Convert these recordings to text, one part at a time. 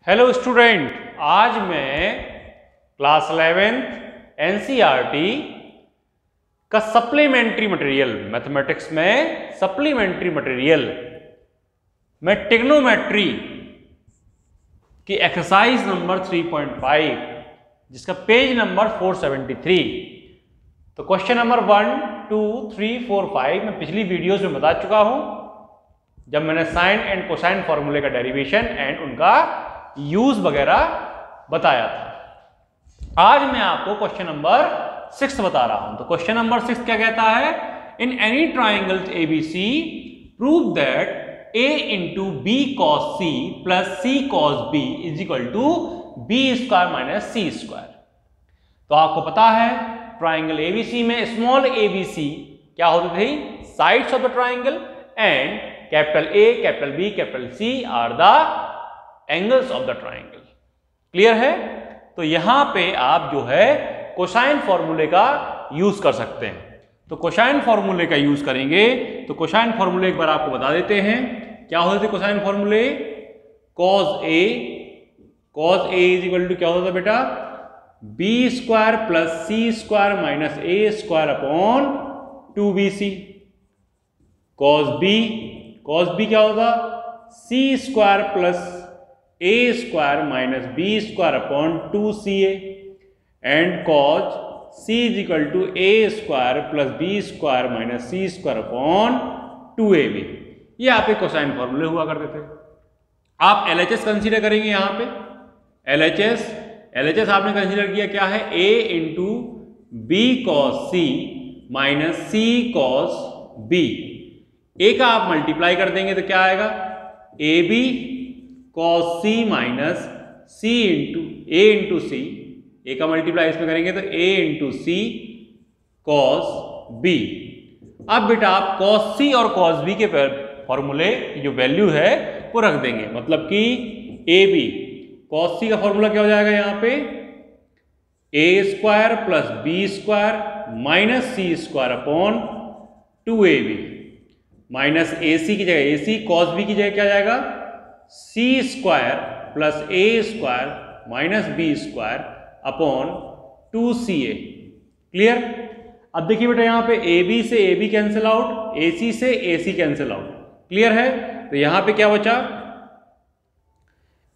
Hello student, आज मैं class 11th NCERT का सप्लीमेंट्री मटेरियल मैथमेटिक्स में सप्लीमेंट्री मटेरियल में ट्रिग्नोमेट्री की एक्सरसाइज नंबर 3.5 जिसका पेज नंबर 473। तो क्वेश्चन नंबर 1, 2, 3, 4, 5 मैं पिछली वीडियोस में बता चुका हूं जब मैंने साइन एंड कोसाइन फॉर्मूले का डेरिवेशन एंड उनका यूज वगैरह बताया था। आज मैं आपको क्वेश्चन नंबर 6 बता रहा हूं। तो क्वेश्चन नंबर 6 क्या कहता है? In any triangle ABC prove that a into B cos C plus C cos B is equal to B square minus C square. तो आपको पता है ट्राइंगल एबीसी में स्मॉल एबीसी क्या होती थी? Sides of the triangle and capital A, capital B, capital C are the angles of the triangle. Clear है? तो यहां पे आप जो है कोसाइन फॉर्मूले का यूज कर सकते हैं। तो कोसाइन फॉर्मूले का यूज करेंगे तो कोसाइन फॉर्मूले एक बार आपको बता देते हैं क्या होते थे कोसाइन फॉर्मूले। Cos A is equal to क्या होता था बेटा? B square plus C square minus A square upon 2bc। Cos B क्या होता? C square plus A square minus B square upon 2ca and cos C is equal to A square plus B square minus C square upon 2ab। ये आपके cosine फॉर्मूले हुआ करते थे। आप LHS consider करेंगे। यहां पे LHS आपने कंसीडर किया क्या है? a into B cos C minus C cos B. A का आप मल्टीप्लाई कर देंगे तो क्या आएगा? A B cos C minus C into A into C. A का मल्टीप्लाई इसमें करेंगे तो A into C cos B. अब बेटा आप कॉस सी और कॉस बी के फॉर्मूले की जो वैल्यू है वो रख देंगे। मतलब कि ए बी कॉस सी का फॉर्मूला क्या हो जाएगा? यहां पे A square plus B square minus C square upon 2ab minus A C की जगह ए सी, कॉस बी की जगह क्या जाएगा? C square plus A square minus B square upon 2ca। Clear? अब देखिए बेटा यहां पे ए बी से A B cancel out, A C से A C cancel out. Clear है? तो यहां पे क्या बचा?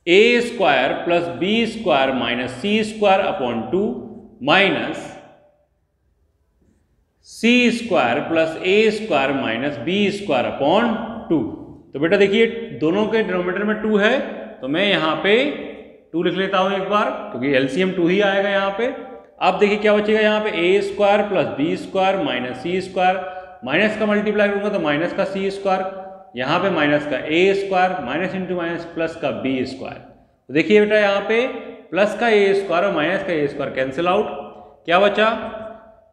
A square plus B square minus C square upon 2 minus C square plus A square minus B square upon 2। तो बेटा देखिए दोनों के डिनोमिनेटर में 2 है तो मैं यहां पे 2 लिख लेता हूं एक बार क्योंकि एलसीएम 2 ही आएगा यहां पे। अब देखिए क्या बचेगा यहां पे? A square plus B square minus C square, minus का मल्टीप्लाई करूंगा तो माइनस का सी स्क्वायर, यहां पे माइनस का A square, minus into minus plus का बी स्क्वायर। तो देखिए बेटा यहां पे प्लस का ए स्क्वायर और माइनस का ए स्क्वायर कैंसिल आउट। क्या बचा?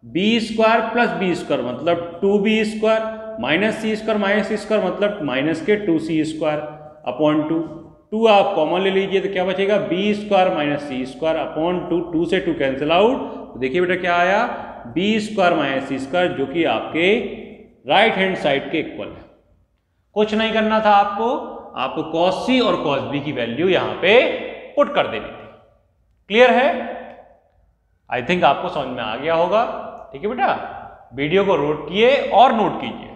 B square plus B square मतलब 2b स्क्वायर माइनस सी स्क्वायर माइनस सी स्क्वायर मतलब माइनस के 2c स्क्वायर अपॉन 2 आप कॉमन ले लीजिए तो क्या बचेगा? बी स्क्वायर माइनस सी स्क्वायर अपॉन 2 से 2 कैंसिल आउट। तो देखिए बेटा क्या आया? बी स्क्वायर माइनस सी स्क्वायर जो कि आपके राइट हैंड साइड के इक्वल है। कुछ नहीं करना था आपको कॉस सी और कॉस बी की वैल्यू यहां पे पुट कर देनी थी। क्लियर है? आई थिंक आपको समझ में आ गया होगा। ठीक है बेटा, वीडियो को नोट किए और नोट कीजिए।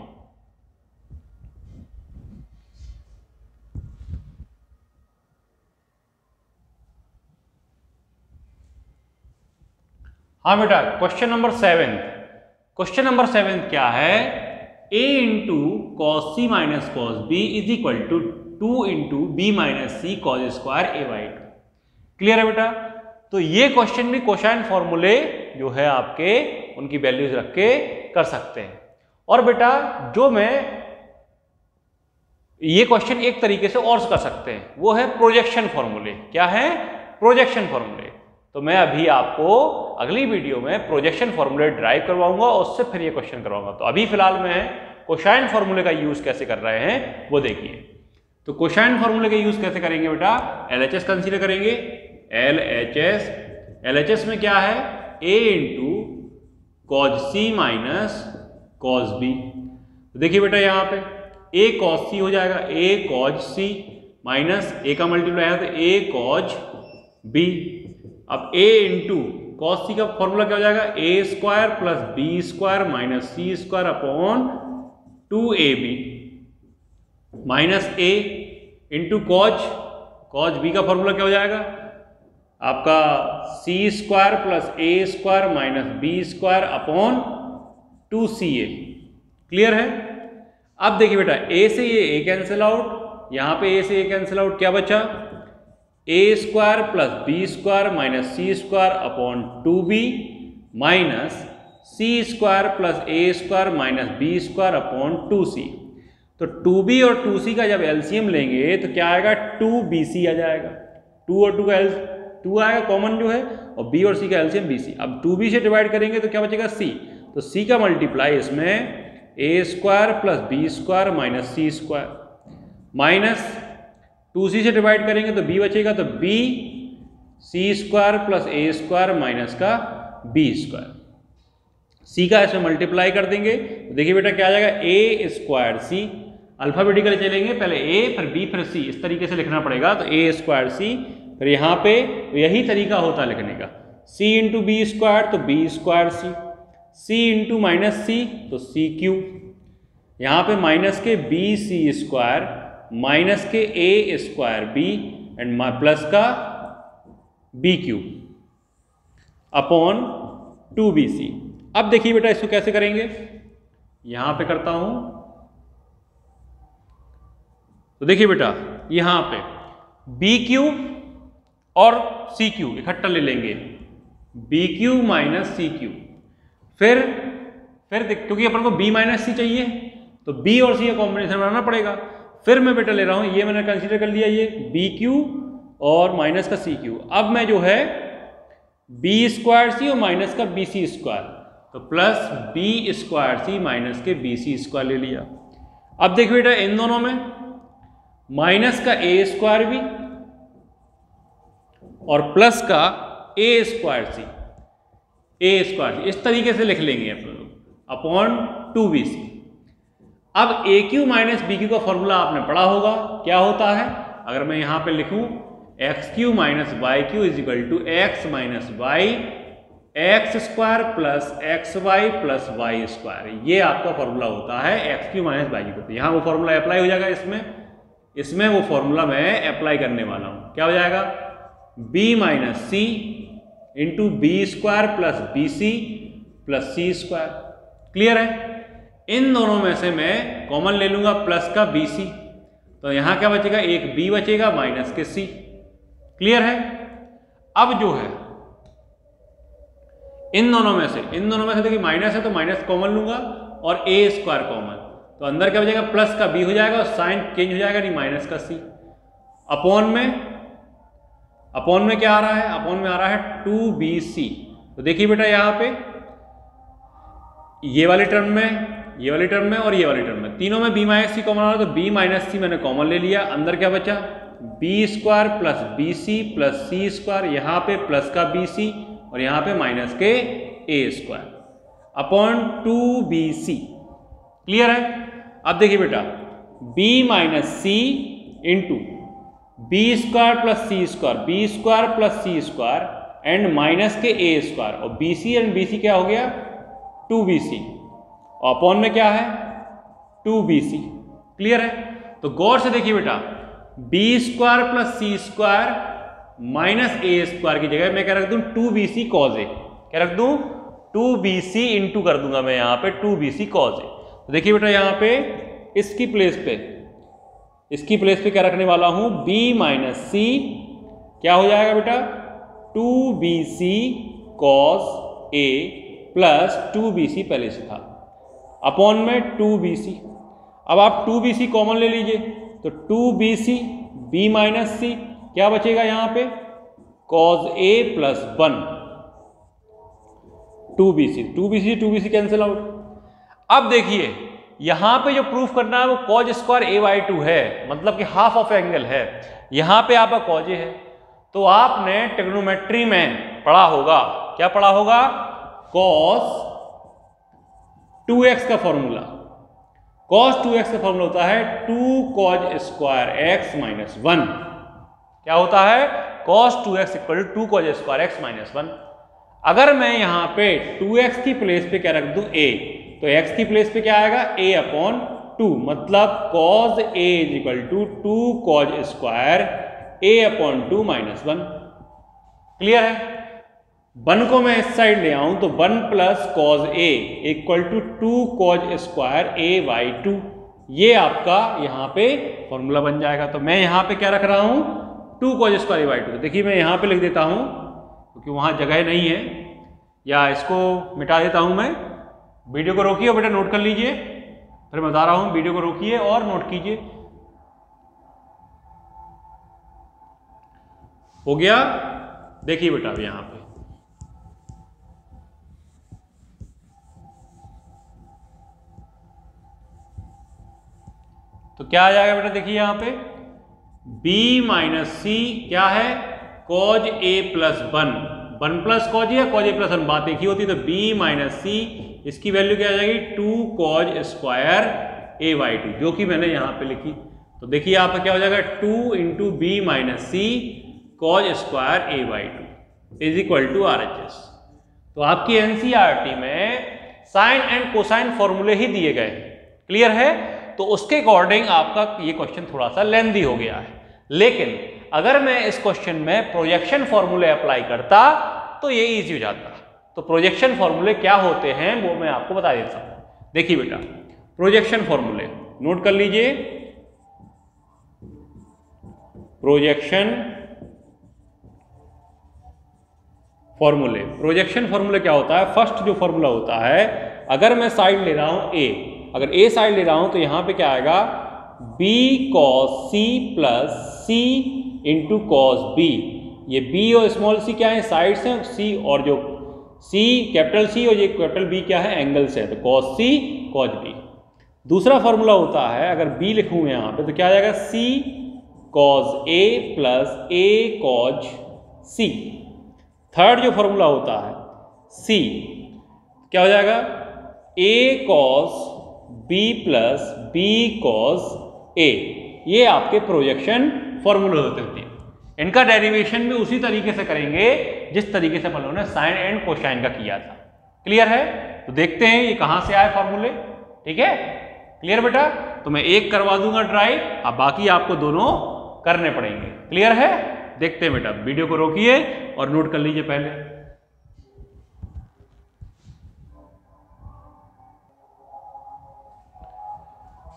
हाँ बेटा, क्वेश्चन नंबर 7 क्या है? a into cos C minus cos B is equal to 2 into B minus C cos square a by 2। Clear है बेटा? तो ये क्वेश्चन भी कोसाइन फॉर्मूले जो है आपके उनकी वैल्यूज रख के कर सकते हैं। और बेटा जो मैं ये क्वेश्चन एक तरीके से और कर सकते हैं वो है प्रोजेक्शन फॉर्मूले। क्या है? प्रोजेक्शन फॉर्मूले। तो मैं अभी आपको अगली वीडियो में प्रोजेक्शन फॉर्मूले ड्राइव करवाऊंगा और उससे फिर ये क्वेश्चन करवाऊंगा। तो अभी फिलहाल मैं कोसाइन फॉर्मूले का यूज कैसे कर रहे हैं वो देखिए। तो कोसाइन फॉर्मूले का यूज कैसे करेंगे बेटा? LHS कंसीडर करेंगे। LHS में क्या है? a into cos C minus cos B. देखिए बेटा यहां पे a cos c हो जाएगा, a cos c माइनस ए का मल्टीप्लाई है तो ए कॉज बी। अब ए इंटू कॉस सी का फॉर्मूला क्या हो जाएगा, A square plus B square minus C square upon 2ab minus A into cos B का फॉर्मूला क्या हो जाएगा आपका C square plus A square minus B square upon 2ca। Clear है। अब देखिए बेटा ए से ये ए कैंसिल आउट, यहां पे ए से ए कैंसिल आउट, क्या बचा A square plus B square minus C square upon 2b minus C square plus A square minus B square upon 2c। तो 2b और 2c का जब एलसीएम लेंगे तो क्या आएगा 2bc आ जाएगा। 2 और 2 का 2 आएगा कॉमन जो है और b और c का एलसीएम bc। अब 2b से डिवाइड करेंगे तो क्या बचेगा c, तो c का मल्टीप्लाई इसमें A square plus B square minus C square minus 2c से डिवाइड करेंगे तो b बचेगा तो b C square plus A square minus का बी स्क्वायर। c का इसमें मल्टीप्लाई कर देंगे तो देखिए बेटा क्या आ जाएगा ए स्क्वायर सी, अल्फाबेटिकली चलेंगे पहले a फिर b फिर c, इस तरीके से लिखना पड़ेगा। तो ए स्क्वायर सी, फिर यहाँ पे यही तरीका होता है लिखने का, c इंटू बी स्क्वायर तो बी स्क्वायर सी, c इंटू माइनस सी तो सी क्यू, यहाँ पे माइनस के बी सी स्क्वायर माइनस के A square B and plus का बी क्यू अपॉन 2bc। अब देखिए बेटा इसको कैसे करेंगे, यहां पे करता हूं तो देखिए बेटा यहां पे बी क्यू और सी क्यू इकट्ठा ले लेंगे, B cube minus C cube, फिर क्योंकि अपन को बी माइनस सी चाहिए तो बी और सी का कॉम्बिनेशन बनाना पड़ेगा। फिर मैं बेटा ले रहा हूं, ये मैंने कंसीडर कर लिया ये बी क्यू और माइनस का सी क्यू। अब मैं जो है बी स्क्वायर सी और माइनस का बी सी स्क्वायर तो प्लस बी स्क्वायर सी माइनस के बी सी स्क्वायर ले लिया। अब देखिए बेटा इन दोनों में माइनस का ए स्क्वायर बी और प्लस का ए स्क्वायर सी, इस तरीके से लिख लेंगे अपन लोग अपॉन 2bc। अब ए क्यू माइनस बी क्यू का फॉर्मूला आपने पढ़ा होगा, क्या होता है, अगर मैं यहां पे लिखूं X cube minus Y cube is equal to X minus Y X square plus X Y plus Y square, ये आपका फॉर्मूला होता है X cube minus Y cube. तो यहां वो फॉर्मूला अप्लाई हो जाएगा, इसमें वो फॉर्मूला मैं अप्लाई करने वाला हूं, क्या हो जाएगा B minus C into B square plus B C plus C square. Clear है। इन दोनों में से मैं कॉमन ले लूंगा प्लस का बी सी, तो यहां क्या बचेगा एक बी बचेगा माइनस के सी। क्लियर है। अब जो है इन दोनों में से देखिए माइनस है तो माइनस कॉमन लूंगा और ए स्क्वायर कॉमन, तो अंदर क्या बचेगा प्लस का बी हो जाएगा और साइन चेंज हो जाएगा नहीं माइनस का सी। अपॉन में क्या आ रहा है, अपॉन में आ रहा है 2bc। तो देखिए बेटा यहां पे ये वाले टर्म में और ये वाले टर्म में तीनों में b माइनस सी कॉमन आ रहा है, तो b माइनस सी मैंने कॉमन ले लिया। अंदर क्या बचा B square plus B C plus C square, यहाँ पे प्लस का बी सी और यहाँ पे माइनस के A square upon 2bc। Clear है। अब देखिए बेटा b minus C into B square plus C square, B square plus C square and minus के ए स्क्वायर, और B C and B C क्या हो गया 2bc और अपॉन में क्या है 2bc। क्लियर है। तो गौर से देखिए बेटा B square plus C square minus A square की जगह मैं क्या रख दूं 2bc कॉज ए, क्या रख दूं 2bc इंटू कर दूंगा मैं यहाँ पे 2bc कॉज ए। तो देखिए बेटा यहाँ पे इसकी प्लेस पे क्या रखने वाला हूं b माइनस सी, क्या हो जाएगा बेटा 2bc cos a plus 2bc पहले से था अपॉन में 2bc। अब आप 2bc कॉमन ले लीजिए तो 2bc b माइनस सी क्या बचेगा यहां पे cos a plus 1 2bc cancel out. अब देखिए यहां पे जो प्रूफ करना है वो कॉज स्क्वायर a/2 है, मतलब कि हाफ ऑफ एंगल है। यहां पे आपका कॉज ए है, तो आपने ट्रिग्नोमेट्री में पढ़ा होगा, क्या पढ़ा होगा कॉस 2x का फॉर्मूला, cos 2x का फॉर्मूला होता है 2 cos स्क्वायर x माइनस 1। क्या होता है? cos 2x equal 2 cos square x minus 1। अगर मैं यहां पे 2x की प्लेस पे क्या रख दूं a, तो x की प्लेस पे क्या आएगा a अपॉन 2, मतलब cos a is equal to 2 cos square a upon 2 minus 1। Clear है? 1 को मैं इस साइड ले आऊं तो 1 plus cos a equal to 2 cos square a by 2, ये आपका यहाँ पे फॉर्मूला बन जाएगा। तो मैं यहाँ पे क्या रख रहा हूँ? 2 cos स्क्वायर a बाई 2। देखिए मैं यहाँ पे लिख देता हूँ क्योंकि वहाँ जगह नहीं है, या इसको मिटा देता हूँ मैं। वीडियो को रोकिए और बेटा नोट कर लीजिए, फिर मैं बता रहा हूँ। वीडियो को रोकिए और नोट कीजिए। हो गया? देखिए बेटा अब यहाँ पे तो क्या आ जाएगा बेटा? देखिए यहाँ पे b माइनस सी क्या है? cos a plus 1 plus cos a या cos a प्लस 1 बात एक ही होती है। तो b माइनस सी इसकी वैल्यू क्या आ जाएगी? 2 cos स्क्वायर a बाई 2, जो कि मैंने यहाँ पे लिखी। तो देखिए यहाँ पे क्या हो जाएगा? 2 into B minus C cos square a by 2 is equal to RHS। तो आपकी एनसीईआरटी में साइन एंड कोसाइन फॉर्मूले ही दिए गए हैं। क्लियर है? तो उसके अकॉर्डिंग आपका ये क्वेश्चन थोड़ा सा लेंथी हो गया है, लेकिन अगर मैं इस क्वेश्चन में प्रोजेक्शन फॉर्मूले अप्लाई करता तो ये इजी हो जाता। तो प्रोजेक्शन फॉर्मूले क्या होते हैं वो मैं आपको बता देता हूं। देखिए बेटा, प्रोजेक्शन फॉर्मूले नोट कर लीजिए। प्रोजेक्शन फॉर्मूले क्या होता है? फर्स्ट जो फॉर्मूला होता है, अगर मैं साइड ले रहा हूं a, अगर a साइड ले रहा हूं तो यहां पे क्या आएगा? b cos c plus c into cos b। ये b और स्मॉल c क्या है? साइड्स हैं। c और जो c कैपिटल C और ये कैपिटल B क्या है? एंगल्स है। तो cos c cos b। दूसरा फॉर्मूला होता है, अगर b लिखूं यहां पे तो क्या आ जाएगा? c cos a plus a cos c। Third जो फॉर्मूला होता है c, क्या हो जाएगा? a cos b plus b cos a। ये आपके प्रोजेक्शन फॉर्मूले होते हैं। इनका डेरिवेशन भी उसी तरीके से करेंगे जिस तरीके से अपन लोगों ने साइन एंड कोसाइन का किया था। क्लियर है? तो देखते हैं ये कहां से आए फॉर्मूले। ठीक है? क्लियर बेटा? तो मैं एक करवा दूंगा ट्राई, अब बाकी आपको दोनों करने पड़ेंगे। क्लियर है? देखते हैं बेटा, वीडियो को रोकिए और नोट कर लीजिए पहले।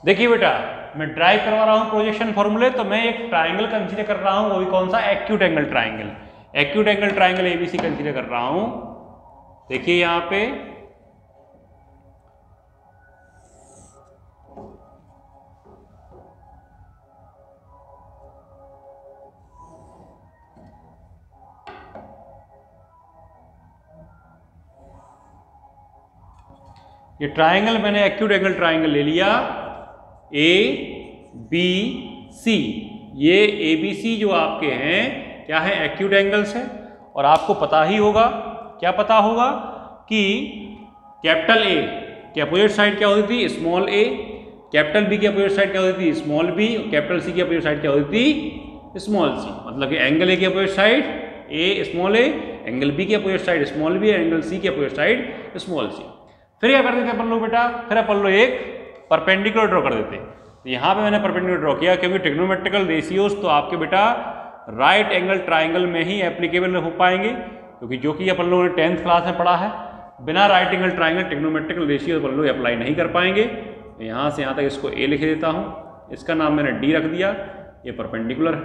देखिए बेटा, मैं ड्राइव करवा रहा हूं प्रोजेक्शन फॉर्मूले। तो मैं एक ट्राइंगल कंसीडर कर रहा हूं, वो भी कौन सा? Acute angle triangle. Acute angle triangle ABC consider कर रहा हूं। देखिए यहां पे ये ट्राइंगल मैंने एक्यूट एंगल ट्राइंगल ले लिया, ए बी सी। ये ए बी सी जो आपके हैं क्या है? एक्यूट एंगल्स है। और आपको पता ही होगा, क्या पता होगा कि कैपिटल ए की अपोजिट साइड क्या होती थी? स्मॉल ए। कैपिटल बी की अपोजिट साइड क्या होती थी? Small B. कैपिटल सी की अपोजिट साइड क्या होती थी? Small C. मतलब कि एंगल ए की opposite side A small A, angle B की opposite side small B, angle C की अपोजिट साइड स्मॉल सी। फिर क्या करते थे अपन लोग बेटा? फिर अपन लोग एक परपेंडिकुलर ड्रॉ कर देते। तो यहाँ पे मैंने परपेंडिकुलर ड्रॉ किया क्योंकि ट्रिग्नोमेट्रिकल रेशियोज तो आपके बेटा राइट एंगल ट्राइंगल में ही एप्लीकेबल हो पाएंगे, क्योंकि जो कि अपन लोगों ने 10th क्लास में पढ़ा है, बिना right angle triangle trigonometrical ratio अपन लोग अप्लाई नहीं कर पाएंगे। यहाँ से यहाँ तक इसको ए लिख देता हूँ, इसका नाम मैंने डी रख दिया, ये परपेंडिकुलर है।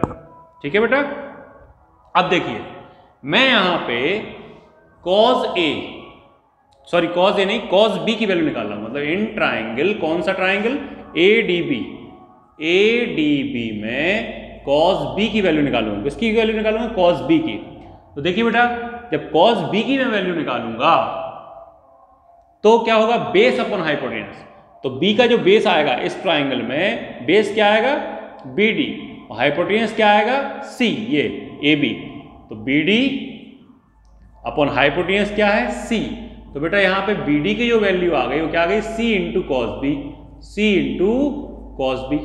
ठीक है बेटा? अब देखिए मैं यहाँ पे cos b की वैल्यू निकाल रहा हूँ। मतलब इन ट्राइंगल, कौन सा ट्राइंगल? ADB में cos b की वैल्यू निकालूंगा। किसकी वैल्यू निकालूंगा? cos b की। तो देखिए बेटा, जब cos b की मैं वैल्यू निकालूंगा तो क्या होगा? Base upon hypotenuse. तो b का जो बेस आएगा इस ट्राइंगल में, बेस क्या आएगा? BD, और हाइपोटेनस क्या आएगा? C, ये AB। तो BD अपॉन हाइपोटेनस क्या है? C। तो बेटा यहाँ पे BD की जो वैल्यू आ गई वो क्या आ गई? C into cos B. C into cos B.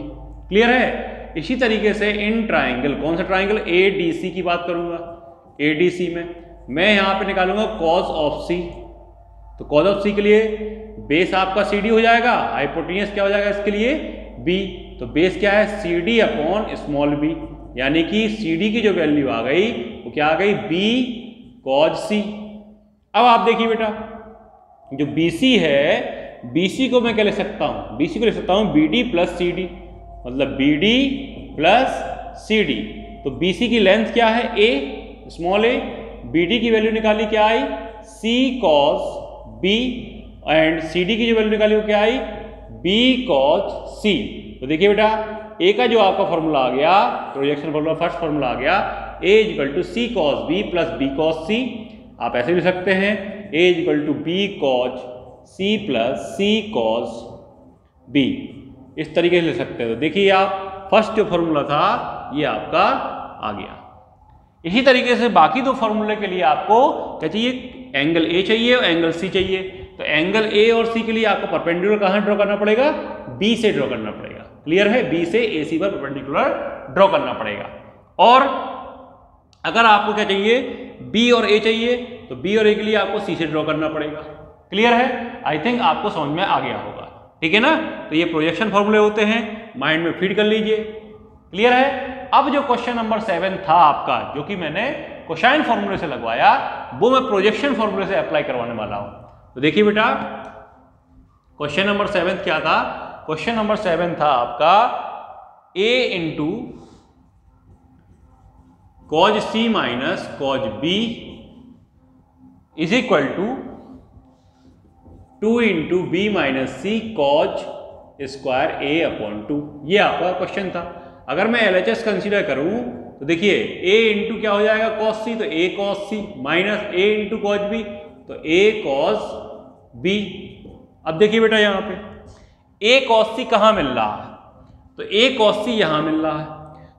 Clear है। इसी तरीके से इन ट्राइंगल, कौन सा ट्राइंगल, ए डी सी की बात करूंगा। ए डी सी में मैं यहां पे निकालूंगा कॉस ऑफ सी। तो कॉस ऑफ सी के लिए बेस आपका सी डी हो जाएगा, हाइपोटेन्यूस क्या हो जाएगा इसके लिए, बी। तो बेस क्या है, C D upon small B, यानी कि सी डी की जो वैल्यू आ गई वो क्या आ गई, बी कॉज सी। अब आप देखिए बेटा, जो बी सी है, बी सी को मैं क्या लिख सकता हूं, बी सी को लिख सकता हूं B D plus C D, मतलब B D plus C D. तो बी सी की लेंथ क्या है, A, small a. B D की वैल्यू निकाली क्या आई, C cos B, and C D की जो वैल्यू निकाली वो क्या आई, बी कॉस सी। तो देखिए बेटा, ए का जो आपका फॉर्मूला आ गया, प्रोजेक्शन फॉर्मूला, फर्स्ट फॉर्मूला आ गया, A is equal to C cos B plus B cos C. आप ऐसे भी सकते हैं, A is equal to B cos C plus C cos B, इस तरीके से ले सकते हो। तो देखिए आप, फर्स्ट जो फॉर्मूला था ये आपका आ गया। इसी तरीके से बाकी दो फॉर्मूले के लिए आपको क्या चाहिए, एंगल ए चाहिए और एंगल सी चाहिए। तो एंगल ए और सी के लिए आपको परपेंडिकुलर कहां ड्रॉ करना पड़ेगा, बी से ड्रॉ करना पड़ेगा। क्लियर है, बी से ए सी पर परपेंडिकुलर ड्रॉ करना पड़ेगा। और अगर आपको क्या चाहिए, बी और ए चाहिए, तो बी और ए के लिए आपको सी से ड्रॉ करना पड़ेगा। क्लियर है, आई थिंक आपको समझ में आ गया होगा। ठीक है ना। तो ये प्रोजेक्शन फॉर्मूले होते हैं, माइंड में फीड कर लीजिए। क्लियर है। अब जो क्वेश्चन नंबर 7 था आपका, जो कि मैंने कोसाइन फॉर्मूले से लगवाया, वो मैं प्रोजेक्शन फॉर्मूले से अप्लाई करवाने वाला हूं। तो देखिए बेटा, क्वेश्चन नंबर 7 क्या था, क्वेश्चन नंबर 7 था आपका a into cos C minus cos B is equal to 2 into B minus C cos square A upon 2। ये आपका क्वेश्चन था। अगर मैं LHS कंसीडर करूं तो देखिए a इंटू क्या हो जाएगा, कॉस सी, तो a cos C minus a into cos B, तो a कॉस b। अब देखिए बेटा, यहां पे a कॉस सी कहां मिल रहा है, तो a कॉस सी यहां मिल रहा है।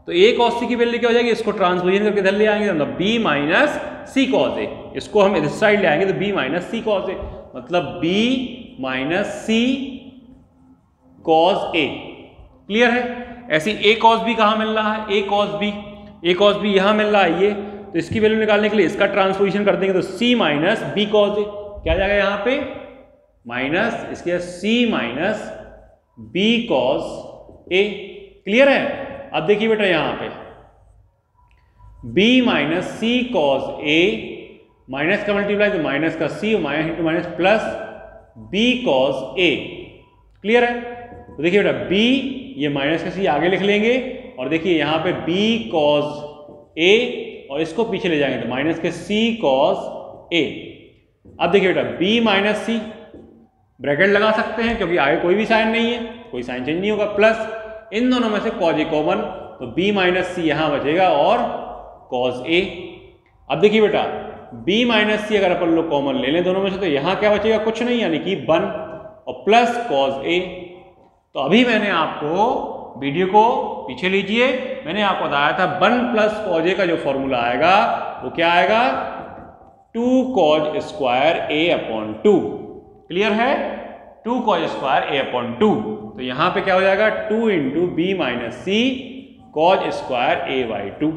तो a कॉस सी की वैल्यू क्या हो जाएगी, इसको ट्रांसपोजिशन करके इधर ले आएंगे, मतलब b माइनस सी कॉस ए। इसको हम इस साइड ले आएंगे तो b माइनस सी कॉस ए, मतलब b minus C cos A. Clear है। ऐसी a कॉस बी कहां मिल रहा है, a कॉस बी यहां मिल रहा है ये, तो इसकी वैल्यू निकालने के लिए इसका ट्रांसपोजिशन कर देंगे, तो c minus B cos A क्या आ जाएगा यहाँ पे, माइनस इसके c minus B cos A. Clear है। अब देखिए बेटा, यहां पे b minus C cos A, minus का मल्टीप्लाई तो माइनस का c, minus into minus plus b cos A. Clear है। तो देखिए बेटा, b ये माइनस का c आगे लिख लेंगे, और देखिए यहां पे b कॉस a, और इसको पीछे ले जाएंगे तो माइनस के c कॉस a। अब देखिए बेटा, b माइनस सी, ब्रैकेट लगा सकते हैं क्योंकि आगे कोई भी साइन नहीं है, कोई साइन चेंज नहीं होगा, प्लस इन दोनों में से कॉज ए कॉमन, तो b माइनस सी यहां बचेगा और कॉस a। अब देखिए बेटा, b माइनस सी अगर अपन लोग कॉमन ले लें दोनों में से, तो यहां क्या बचेगा, कुछ नहीं, यानी कि 1 और प्लस कॉस a। तो अभी मैंने आपको, वीडियो को पीछे लीजिए, मैंने आपको बताया था 1 प्लस कॉज ए का जो फॉर्मूला आएगा वो क्या आएगा, 2 cause square A upon 2। Clear है, 2 कॉज स्क्वायर ए अपॉन 2। तो यहां पे क्या हो जाएगा, 2 into B minus C cos square A by 2।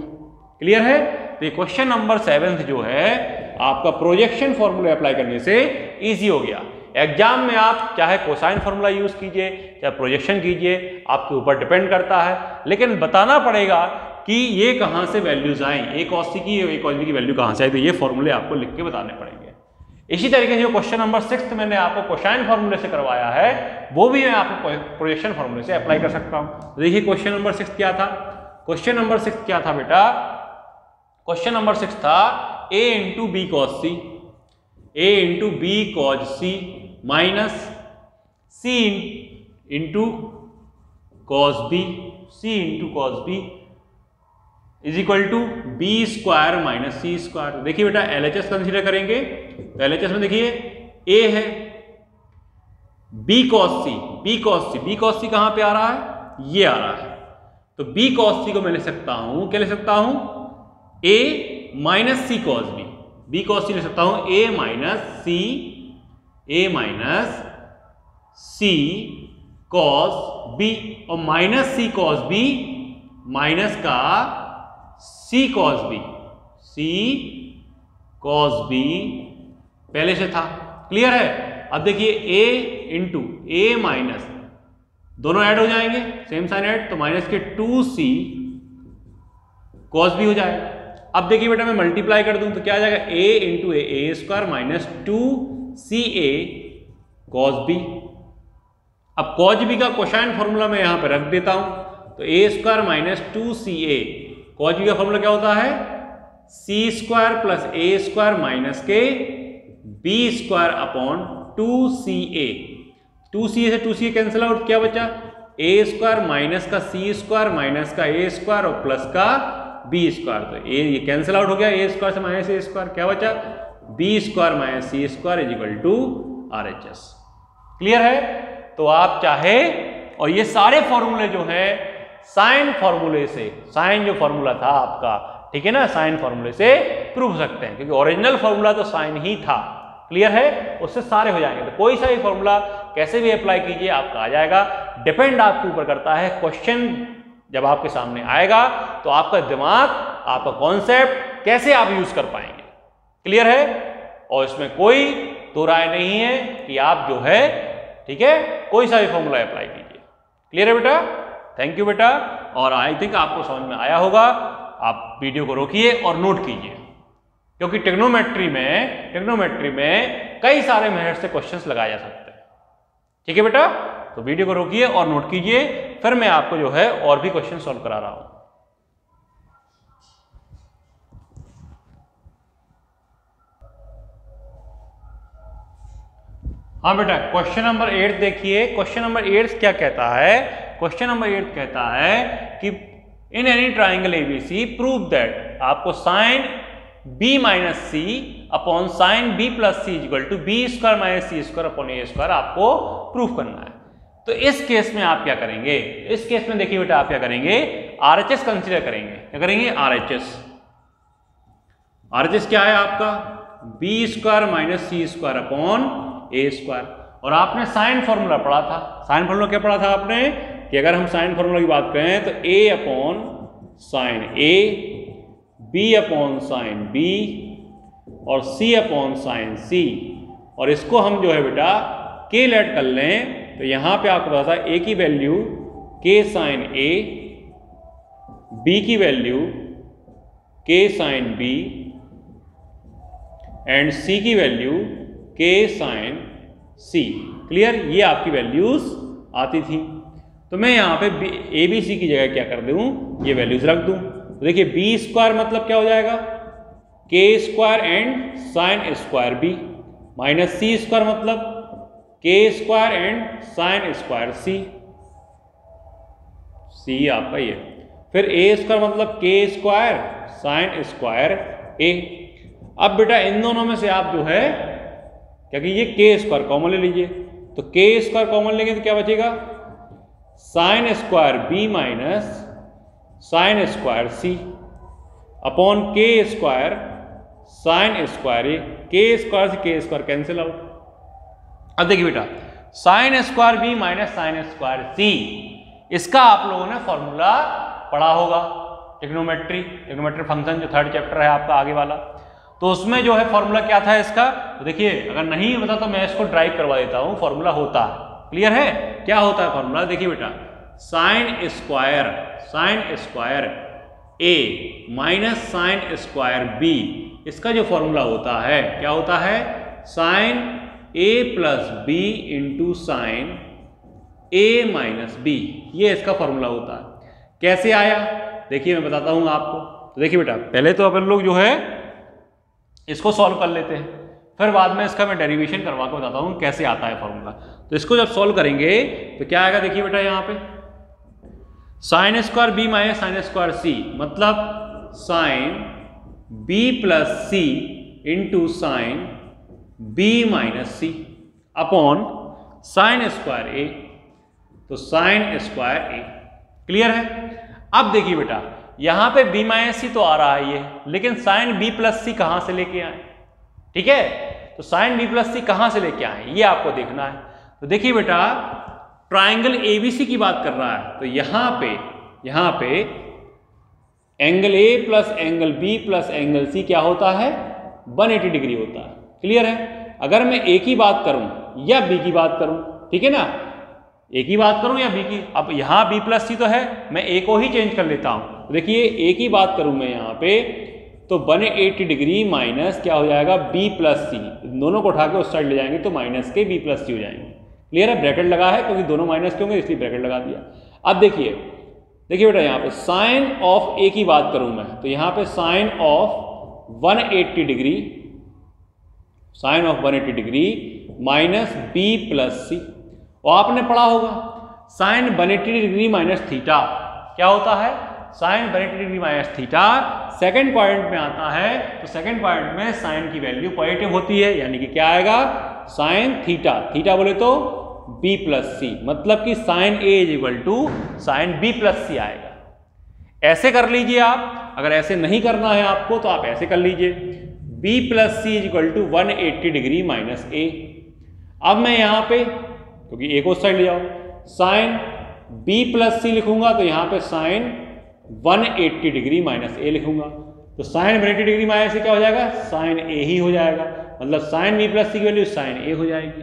Clear है। तो ये क्वेश्चन नंबर 7 जो है आपका प्रोजेक्शन फॉर्मूला अप्लाई करने से इजी हो गया। एग्जाम में आप चाहे कोसाइन फार्मूला यूज कीजिए, चाहे प्रोजेक्शन कीजिए, आपके ऊपर डिपेंड करता है, लेकिन बताना पड़ेगा कि ये कहां से वैल्यूज आई, ए कॉस सी की, ए कॉस बी की वैल्यू कहां से आई, तो ये फॉर्मूले आपको लिख के बताने पड़ेंगे। इसी तरीके से जो क्वेश्चन नंबर 6 मैंने आपको कोसाइन फार्मूले से करवाया है, वो भी मैं आपको प्रोजेक्शन फार्मूले से अप्लाई कर सकता हूं। देखिए क्वेश्चन नंबर 6 क्या था, क्वेश्चन नंबर 6 क्या था बेटा, क्वेश्चन नंबर 6 था a into B cos C, a into B cos C minus c into cos B, c into cos B is equal to B square minus C square. देखिए बेटा, LHS consider करेंगे तो LHS में देखिए a है B cos सी, B cos सी, B cos सी कहां पे आ रहा है, ये आ रहा है, तो बी कॉस सी को मैं लिख सकता हूं, क्या लिख सकता हूं, a minus C cos B, B cos C लिख सकता हूं a minus C, a minus C cos B और minus C cos B minus का C cos B, C cos B पहले से था। क्लियर है? अब देखिए a इंटू ए माइनस दोनों ऐड हो जाएंगे, सेम साइन ऐड, तो माइनस के 2c कॉस बी हो जाएगा। अब देखिए बेटा मैं मल्टीप्लाई कर दूं तो क्या आ जाएगा, a into a square minus 2ca cos B. अब कॉस बी का कोसाइन फॉर्मूला मैं यहां पर रख देता हूं, तो a square minus 2ca, cos b का फॉर्मूला क्या होता है, c square plus a square minus के b square upon 2ca। 2ca से 2ca कैंसिल आउट, क्या बचा, a स्क्वायर माइनस का c स्क्वायर माइनस का a स्क्वायर और प्लस का b स्क्वायर, तो ये कैंसिल आउट हो गया, a स्क्वायर से माइनस a स्क्वायर, क्या बचा, b square minus c square is equal to RHS। Clear है? तो आप चाहे और ये सारे फॉर्मूले जो है साइन फॉर्मूले से, साइन जो फॉर्मूला था आपका, ठीक है ना, साइन फॉर्मूले से प्रूव सकते हैं, क्योंकि ओरिजिनल फॉर्मूला तो साइन ही था। क्लियर है? उससे सारे हो जाएंगे। तो कोई सा भी फॉर्मूला कैसे भी अप्लाई कीजिए आपका आ जाएगा। डिपेंड आपके ऊपर करता है, क्वेश्चन जब आपके सामने आएगा तो आपका दिमाग, आपका कॉन्सेप्ट कैसे आप यूज कर पाएंगे। क्लियर है? और इसमें कोई दो राय नहीं है कि आप जो है, ठीक है, कोई सा भी फॉर्मूला अप्लाई कीजिए। क्लियर है बेटा? थैंक यू बेटा। और आई थिंक आपको समझ में आया होगा। आप वीडियो को रोकिए और नोट कीजिए, क्योंकि ट्रिग्नोमेट्री में कई सारे मेथड से क्वेश्चंस लगाए जा सकते हैं। ठीक है बेटा? तो वीडियो को रोकिए और नोट कीजिए, फिर मैं आपको जो है और भी क्वेश्चन सॉल्व करा रहा हूं। हाँ बेटा, क्वेश्चन नंबर 8 देखिए। क्वेश्चन नंबर 8 क्या कहता है? क्वेश्चन नंबर 8 कहता है कि in any triangle ABC prove that, आपको sine b minus C upon sine b plus C equal to B square minus C square upon A square आपको proof करना है। तो इस केस में आप क्या करेंगे? इस केस में देखिए बेटा, आप क्या करेंगे, RHS कंसीडर करेंगे। क्या करेंगे? RHS क्या है आपका, B square minus C square upon A square. और आपने साइन फॉर्मूला पढ़ा था। साइन फॉर्मूला क्या पढ़ा था आपने, कि अगर हम साइन फॉर्मूला की बात करें तो a upon sine a, b upon sine b और c अपॉन साइन c, और इसको हम जो है बेटा k लेट कर लें तो यहां पे आपको पता था a की value k sine a, b की value k sine b and c की value k sine c। Clear? ये आपकी वैल्यूज आती थी। तो मैं यहाँ पे ए बी सी की जगह क्या कर दूँ, ये वैल्यूज रख दूँ। तो देखिए बी स्क्वायर मतलब क्या हो जाएगा, k square and sine square B, minus C square मतलब k square and sine square c, c आपका ये। फिर ए स्क्वायर मतलब के स्क्वायर साइन स्क्वायर ए। अब बेटा इन दोनों में से आप जो है क्या कीजिए, के स्क्वायर कॉमन ले लीजिए। तो के स्क्वायर कॉमन लेंगे तो क्या बचेगा, sine square B minus sine square C upon K square sine square A. K square से के स्क्वायर कैंसिल आउट। अब देखिए बेटा, sine square B minus sine square C, इसका आप लोगों ने फॉर्मूला पढ़ा होगा, ट्रिग्नोमेट्री फंक्शन जो 3rd चैप्टर है आपका आगे वाला। तो उसमें जो है फॉर्मूला क्या था इसका, तो देखिए अगर नहीं पता तो मैं इसको ड्राइव करवा देता हूं। फॉर्मूला होता है, क्लियर है, क्या होता है फॉर्मूला, देखिए बेटा, sine square a minus sine square B, इसका जो फॉर्मूला होता है क्या होता है, sign a plus b into sine a minus b, ये इसका फॉर्मूला होता है। कैसे आया देखिए मैं बताता हूं आपको। तो देखिए बेटा, पहले तो अपन लोग जो है इसको सॉल्व कर लेते हैं, फिर बाद में इसका मैं डेरिवेशन करवा के बताता हूँ कैसे आता है फॉर्मूला। तो इसको जब सॉल्व करेंगे तो क्या आएगा, देखिए बेटा यहाँ पे sine square B minus sine square C मतलब sine B plus C into sine B minus C upon sine square ए, तो साइन स्क्वायर ए। क्लियर है? अब देखिए बेटा, यहां पे b माइनस सी तो आ रहा है ये, लेकिन साइन b प्लस सी कहां से लेके आए, ठीक है, तो साइन b प्लस सी कहां से लेके आए ये आपको देखना है। तो देखिए बेटा, ट्राइंगल एबीसी की बात कर रहा है, तो यहां पे angle a plus angle b plus angle c क्या होता है, 180 डिग्री होता है। क्लियर है? अगर मैं ए की बात करूं या बी की बात करूं, ठीक है ना, ए की बात करूं या बी की, अब यहां बी प्लस सी तो है, मैं ए को ही चेंज कर लेता हूं। देखिए ए की बात करूं मैं यहां पे, तो 180 डिग्री माइनस क्या हो जाएगा, बी प्लस सी, दोनों को उठा के उस साइड ले जाएंगे तो माइनस के बी प्लस सी हो जाएंगे। क्लियर है? ब्रैकेट लगा है क्योंकि दोनों माइनस के होंगे इसलिए ब्रैकेट लगा दिया। अब देखिए बेटा यहाँ पे साइन ऑफ ए की बात करूं मैं, तो यहाँ पे sine of 180 degree, sine of 180 degree minus B plus C. और आपने पढ़ा होगा साइन 180 डिग्री माइनस थीटा क्या होता है, sine 180 degree minus theta second point में आता है, तो सेकंड पॉइंट में साइन की वैल्यू पॉजिटिव होती है, यानी कि क्या आएगा, साइन थीटा, थीटा बोले तो बी प्लस सी, मतलब कि sine A is equal to sine B plus C आएगा। ऐसे कर लीजिए आप, अगर ऐसे नहीं करना है आपको तो आप ऐसे कर लीजिए, B plus C is equal to 180 degree minus A. अब मैं यहाँ पे, क्योंकि ए को उस साइड ले जाओ, साइन बी प्लस सी लिखूंगा तो यहाँ पे साइन 180 डिग्री माइनस ए लिखूंगा, तो साइन 180 डिग्री माइनस ए क्या हो जाएगा, साइन ए ही हो जाएगा, मतलब साइन बी प्लस सी की वैल्यू साइन ए हो जाएगी।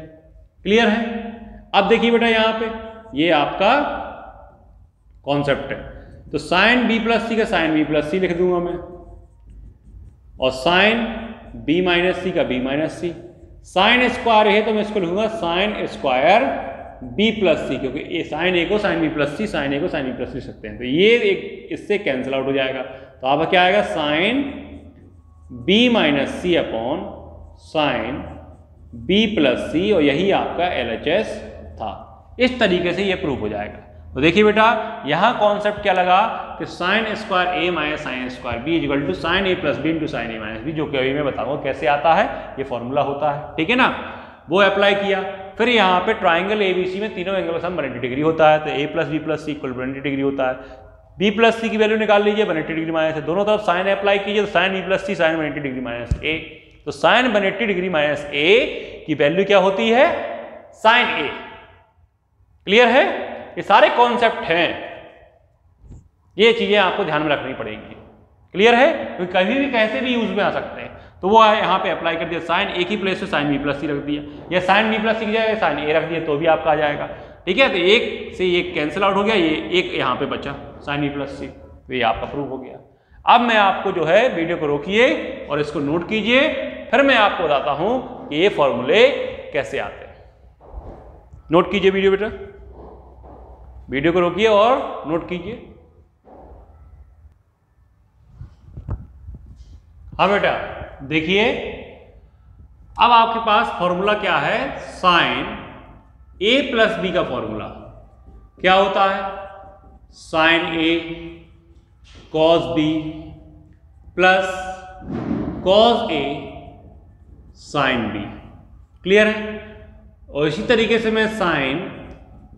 क्लियर है? अब देखिए बेटा यहाँ पे ये आपका कॉन्सेप्ट है, तो साइन बी प्लस सी का साइन बी प्लस सी लिख दूंगा मैं, और साइन बी माइनस सी का बी माइनस सी, साइन स्क्वायर है तो मैं इसको लिखूंगा साइन स्क्वायर बी प्लस सी, क्योंकि साइन ए को साइन बी प्लस सी, साइन ए को साइन बी प्लस सी सकते हैं, तो ये एक इससे कैंसिल आउट हो जाएगा, तो आपका क्या आएगा, sign B minus C upon sign B plus C, और यही आपका LHS था। इस तरीके से ये प्रूफ हो जाएगा। तो देखिए बेटा यहां कॉन्सेप्ट क्या लगा कि sine square a minus sine square b equal to sine a plus b into sine a minus b, जो कि अभी मैं बताऊंगा कैसे आता है, ये फॉर्मूला होता है, ठीक है ना, वो अप्लाई किया। फिर यहाँ पे ट्राइंगल एबीसी में तीनों एंगल का सम 180 डिग्री होता है, तो ए plus B plus C equal 180 degree होता है। बी प्लस सी की वैल्यू निकाल लीजिए, 180 डिग्री माइनस है, दोनों तरफ साइन अप्लाई कीजिए, तो साइन बी प्लस सी साइन 180 डिग्री माइनस ए, तो साइन 180 डिग्री माइनस ए की वैल्यू क्या होती है, साइन ए। क्लियर है? ये सारे कॉन्सेप्ट हैं, ये चीजें आपको ध्यान में रखनी पड़ेगी। क्लियर है? क्योंकि कभी भी कैसे भी यूज में आ सकते हैं, तो वो यहाँ पे अप्लाई कर दिया, साइन ए की प्लेस पे साइन बी प्लस सी रख दिया, या साइन बी प्लस सी की जगह साइन ए रख दिया तो भी आपका आ जाएगा। ठीक है, तो एक से एक कैंसिल आउट हो गया, ये एक यहाँ पे बचा साइन बी प्लस सी, तो ये आपका प्रूफ हो गया। अब मैं आपको जो है वीडियो को रोकिए और इसको नोट कीजिए, फिर मैं आपको बताता हूं कि ये फॉर्मूले कैसे आते हैं। नोट कीजिए वीडियो बेटा, वीडियो को रोकिए और नोट कीजिए। हाँ बेटा देखिए, अब आपके पास फॉर्मूला क्या है, साइन ए प्लस बी का फॉर्मूला क्या होता है, sign A cos B plus cos A sine B. Clear है? और इसी तरीके से मैं साइन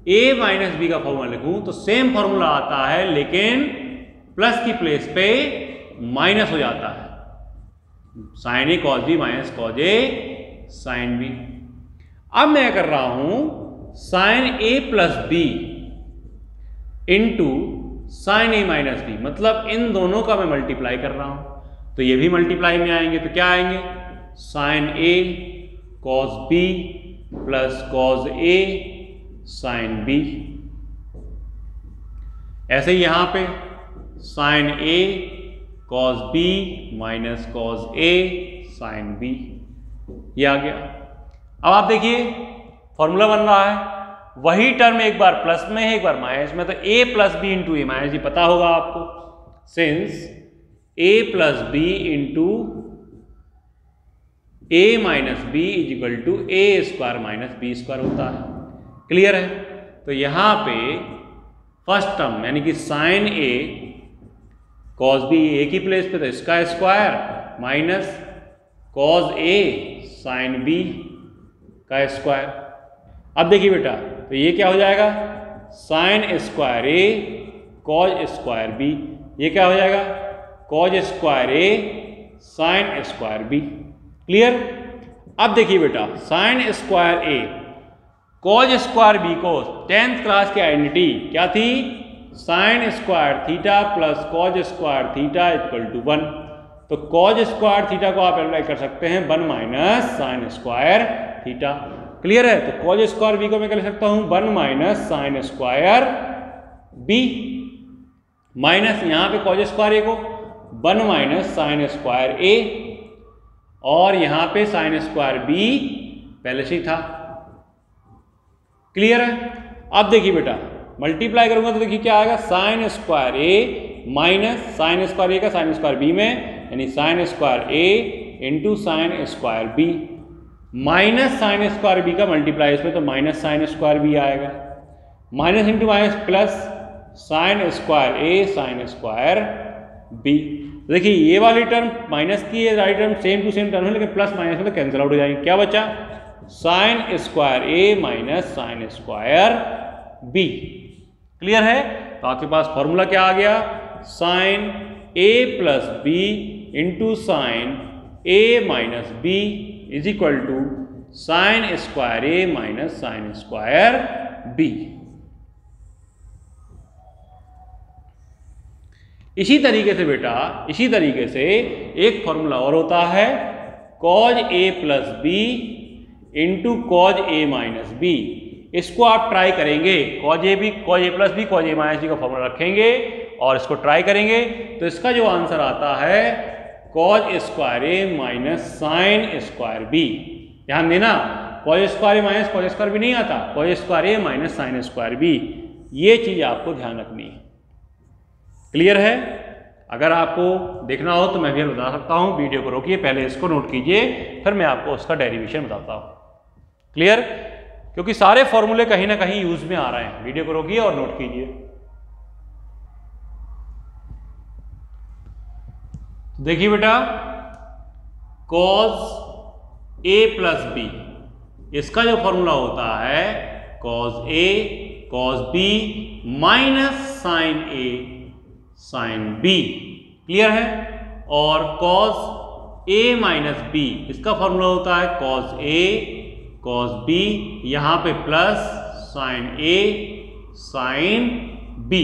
ए माइनस बी का फॉर्मूला लिखूं तो सेम फॉर्मूला आता है, लेकिन प्लस की प्लेस पे माइनस हो जाता है, sign A cos B minus cos A sine B. अब मैं कर रहा हूं sign a plus b into sine a minus B, मतलब इन दोनों का मैं मल्टीप्लाई कर रहा हूं, तो ये भी मल्टीप्लाई में आएंगे, तो क्या आएंगे, sign A cos B plus cos A sine B. ऐसे ही यहां पे sign A cos B minus cos A sine B, ये आ गया। अब आप देखिए फॉर्मूला बन रहा है, वही टर्म एक बार प्लस में है एक बार माइनस में, तो a plus b into A minus b पता होगा आपको, since a plus b into A minus b is equal to A square minus B square होता है। क्लियर है? तो यहां पे फर्स्ट टर्म यानी कि साइन ए कॉस बी ए की प्लेस पे तो इसका square minus cos A sine B का स्क्वायर। अब देखिए बेटा, तो ये क्या हो जाएगा, sign square a cos square b, ये क्या हो जाएगा, cos square a sine square b. Clear? अब देखिए बेटा, sine square a cos square b को 10th क्लास की आइडेंटिटी क्या थी, sign square theta plus cos square theta equal to 1। तो कॉज स्क्वायर थीटा को आप अप्लाई कर सकते हैं 1 minus sine square theta. Clear है? तो कॉज स्क्वायर बी को मैं क्या लिख सकता हूं 1 minus sine square B, minus यहां पे कॉज स्क्वायर ए को 1 माइनस साइन स्क्वायर ए, और यहां पे साइन स्क्वायर बी पहले से ही था। क्लियर है? अब देखिए बेटा, मल्टीप्लाई करूंगा तो देखिए क्या आएगा, sine square a minus sine square a का साइन स्क्वायर बी में, यानी sine square a into sine square B, minus sine square b का मल्टीप्लाई इसमें तो माइनस साइन स्क्वायर बी आएगा, minus into minus plus sine square a sine square b. देखिए ये वाली टर्म माइनस की, ये वाली term same to same term है, लेकिन प्लस माइनस में तो कैंसिल आउट हो जाएंगे। क्या बचा, sine square a minus sine square b. Clear है? तो आपके पास फॉर्मूला क्या आ गया, sine a plus b into sine a minus b is equal to sine square a minus sine square b. इसी तरीके से बेटा, इसी तरीके से एक फॉर्मूला और होता है, cause a plus b into cause A minus B. इसको आप ट्राई करेंगे, cause a plus be cause A minus B का फॉर्मूला रखेंगे और इसको ट्राई करेंगे, तो इसका जो आंसर आता है cause square a minus sine square B. ध्यान देना, cause square a minus cos square B नहीं आता, cause square a minus sine square b. ये चीज आपको ध्यान रखनी है। क्लियर है? अगर आपको देखना हो तो मैं भी बता सकता हूं, वीडियो को रोकिए, पहले इसको नोट कीजिए, फिर मैं आपको उसका डेरिवेशन बताता हूं। क्लियर? क्योंकि सारे फॉर्मूले कहीं ना कहीं यूज में आ रहे हैं। वीडियो को रोकिए और नोट कीजिए। देखिए बेटा, कॉज ए प्लस बी, इसका जो फॉर्मूला होता है कॉज ए कॉज बी माइनस साइन ए साइन बी। क्लियर है? और कॉज ए माइनस बी, इसका फॉर्मूला होता है कॉज ए कॉज बी, यहां पे प्लस साइन ए साइन बी।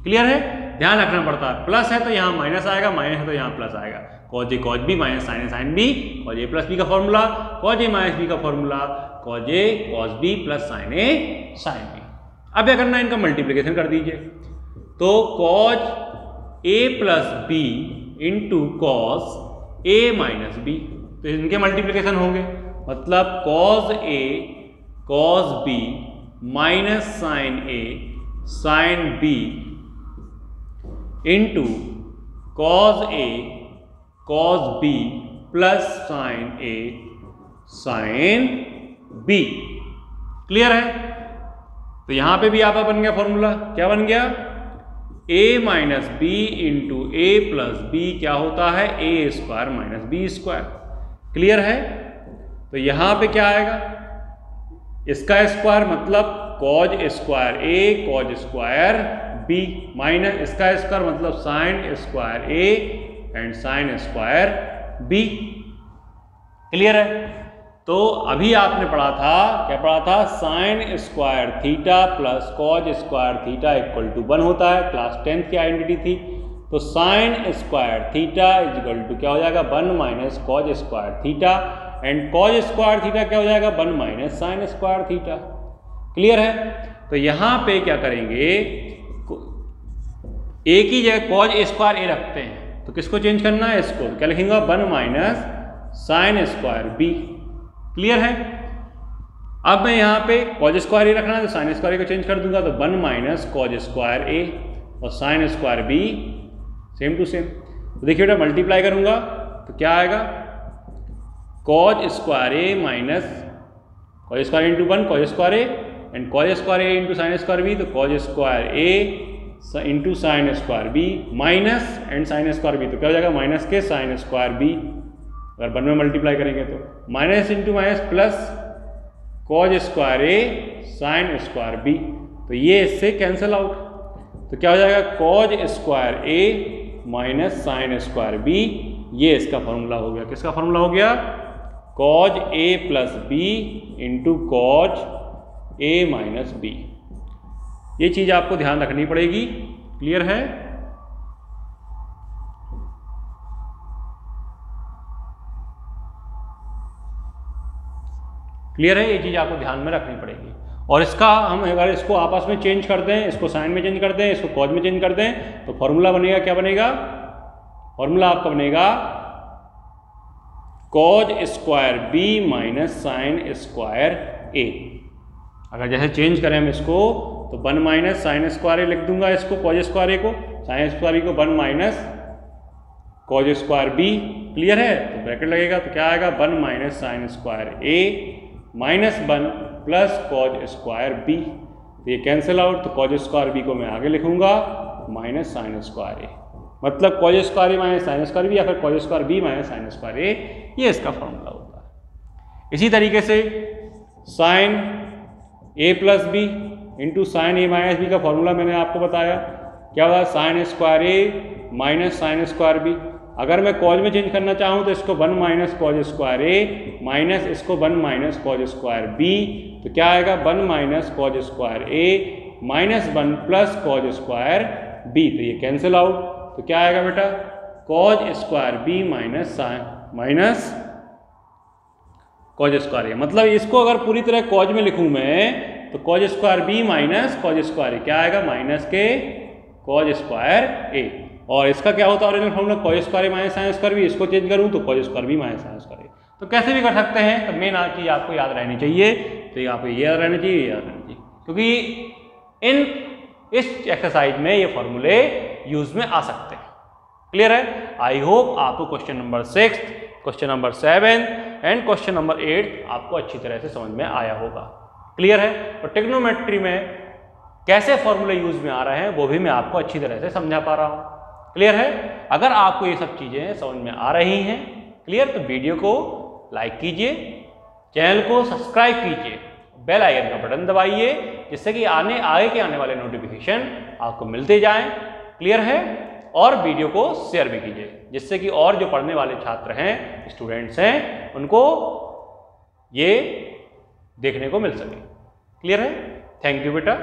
क्लियर है? ध्यान रखना पड़ता है, प्लस है तो यहां माइनस आएगा, माइनस है तो यहां प्लस आएगा। Cause A cause B minus sign A sine B, cause a plus B का फॉर्मूला, कॉज ए माइनस बी का फॉर्मूला, कॉज ए कॉज बी प्लस साइन ए साइन बी। अब क्या करना है, इनका मल्टीप्लीकेशन कर दीजिए। तो cause a plus b into cause A minus B, तो इनके मल्टीप्लीकेशन होंगे, मतलब कॉज ए कॉज बी माइनस साइन ए साइन बी इंटू कॉज ए कॉज बी प्लस साइन ए साइन बी। क्लियर है? तो यहां पे भी आपका बन गया फॉर्मूला। क्या बन गया, a minus b into a plus b क्या होता है, a square minus B square. Clear है? तो यहां पे क्या आएगा, इसका स्क्वायर मतलब cos square a cos square B, minus इसका स्क्वायर मतलब sine square a and sine square b. Clear है? तो अभी आपने पढ़ा था, क्या पढ़ा था, sine square theta plus cos square theta equal to 1 होता है, क्लास 10th की आइडेंटिटी थी। तो sine square theta is equal to क्या हो जाएगा, 1 minus cos square theta, and cos square theta क्या हो जाएगा, 1 minus sine square theta. Clear है? तो यहां पे क्या करेंगे, ए की जगह कॉज स्क्वायर ए रखते हैं, तो किसको चेंज करना है, इसको। क्या लिखेंगे, 1 minus sine square b. Clear है? अब मैं यहाँ पे कॉज स्क्वायर ए रखना है, तो साइन स्क्वायर ए को चेंज कर दूंगा, तो 1 माइनस कॉज स्क्वायर ए और sine square b same to same. तो देखिए बेटा, मल्टीप्लाई करूंगा तो क्या आएगा, cos square a minus cos square into 1 cos square a and cos square a into sine square b, तो cos square a into sine square B minus and sine square b, तो क्या हो जाएगा, minus के sign square B. अगर 1 में multiply करेंगे तो minus into minus plus cos square a sine square b, तो ये इससे कैंसिल आउट। तो क्या हो जाएगा, cos square a minus sine square b, ये इसका फॉर्मूला हो गया। किसका फॉर्मूला हो गया, cos a plus b into cos a minus b. ये चीज आपको ध्यान रखनी पड़ेगी। क्लियर है? क्लियर है? ये चीज आपको ध्यान में रखनी पड़ेगी। और इसका हम अगर इसको आपस में चेंज कर दें, इसको साइन में चेंज कर दें, इसको कॉज में चेंज कर दें, तो फॉर्मूला बनेगा, क्या बनेगा? फॉर्मूला आपका बनेगा cos square B minus sine square a. अगर जैसे चेंज करें हम इसको, तो 1 माइनस साइन स्क्वायर ए लिख दूंगा इसको, कॉज स्क्वायर ए को, साइन स्क्वायर बी को 1 minus cos square b. Clear है? तो ब्रैकेट लगेगा, तो क्या आएगा? 1 minus sine square a minus 1 plus cos square b. तो ये कैंसिल आउट, तो कॉज स्क्वायर बी को मैं आगे लिखूंगा माइनस साइन स्क्वायर ए, मतलब cos square a minus sine square b, या फिर cos square B minus sine square a, ये इसका फॉर्मूला होता है। इसी तरीके से sine a plus b into sine a minus B का फॉर्मूला मैंने आपको बताया, क्या हुआ? Sign square a minus sine square B. अगर मैं कॉज में चेंज करना चाहूँ तो इसको 1 minus cos square a minus इसको 1 माइनस कॉज स्क्वायर बी, तो क्या आएगा? 1 minus cos square a minus 1 plus cos square b. तो ये कैंसिल आउट, तो क्या आएगा बेटा? Cos square B minus sine minus cos square a. मतलब इसको अगर पूरी तरह कॉज में लिखूं मैं, तो cos square B minus cos square a, क्या आएगा? माइनस के कॉज स्क्वायर ए। और इसका क्या होता है original formula? Cos square a minus sine square b. इसको चेंज करूं तो cos square B minus sine square ए। तो कैसे भी कर सकते हैं, तो मेन चीज आपको याद रहनी चाहिए। तो ये आपको ये याद रहना चाहिए, ये याद रहना चाहिए, क्योंकि इस एक्सरसाइज में ये फॉर्मूले यूज में आ सकते हैं। क्लियर है? आई होप आपको question number 6, question number 7 and question number 8 आपको अच्छी तरह से समझ में आया होगा। क्लियर है? और ट्रिग्नोमेट्री में कैसे फॉर्मूले यूज में आ रहे हैं वो भी मैं आपको अच्छी तरह से समझा पा रहा हूँ। क्लियर है? अगर आपको ये सब चीजें समझ में आ रही हैं, क्लियर, तो वीडियो को लाइक कीजिए, चैनल को सब्सक्राइब कीजिए, बेल आइकन का बटन दबाइए, जिससे कि आगे के आने वाले नोटिफिकेशन आपको मिलते जाएं। क्लियर है? और वीडियो को शेयर भी कीजिए, जिससे कि और जो पढ़ने वाले छात्र हैं, स्टूडेंट्स हैं, उनको ये देखने को मिल सके। क्लियर है? थैंक यू बेटा।